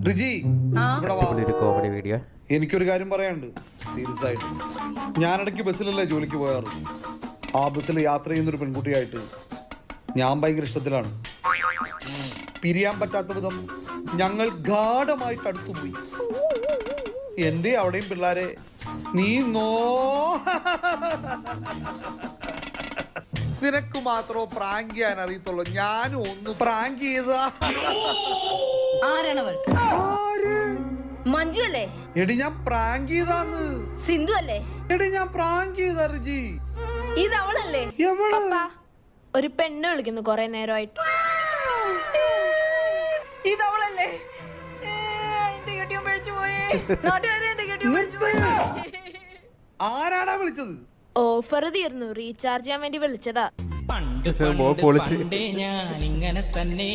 റിജി ഇവിടെ വാ. ഒരു കോമഡി വീഡിയോ. എനിക്കൊരു കാര്യം പറയാനുണ്ട്, സീരിയസ് ആയിട്ട്. ഞാനിടയ്ക്ക് ബസ്സിലല്ലേ ജോലിക്ക് പോയാറ്. ആ ബസ്സിൽ യാത്ര ചെയ്യുന്നൊരു പെൺകുട്ടിയായിട്ട് ഞാൻ ഭയങ്കര ഇഷ്ടത്തിലാണ്. പിരിയാൻ പറ്റാത്ത വിധം ഞങ്ങൾ ഗാഢമായിട്ട് അടുത്തുപോയി. എന്റെ അവിടെയും പിള്ളേരെ നീ നിനക്ക് മാത്രമോ പ്രാങ്ക് ചെയ്യാൻ അറിയത്തുള്ളൂ. ഞാനും ഒന്ന് പ്രാങ്ക് ചെയ്താ. ആരാണവൾ? മഞ്ജു അല്ലേ? എടി ഞാൻ പ്രാങ്ക് ചെയ്താന്ന്. സിന്ധു അല്ലേ? എടി ഞാൻ പ്രാങ്ക് ചെയ്താ റിജി. ഇത് അവളല്ലേ? എവള്? ഒരു പെണ്ണ് വിളിക്കുന്നു കൊറേ നേരമായിട്ട്. ഇത് അവളല്ലേ? എന്റെ കെട്ടിയും പഴിച്ചു പോയി. നാട്ടുകാരെ എന്റെ കെട്ടിയും പഴിച്ചു പോയി. ആരാടാ വിളിച്ചത്? ഓഫർ തീർന്നു, റീചാർജ് ചെയ്യാൻ വേണ്ടി വിളിച്ചതാ. മോൻ പൊളിച്ച്. ഞാൻ ഇങ്ങനെ തന്നെ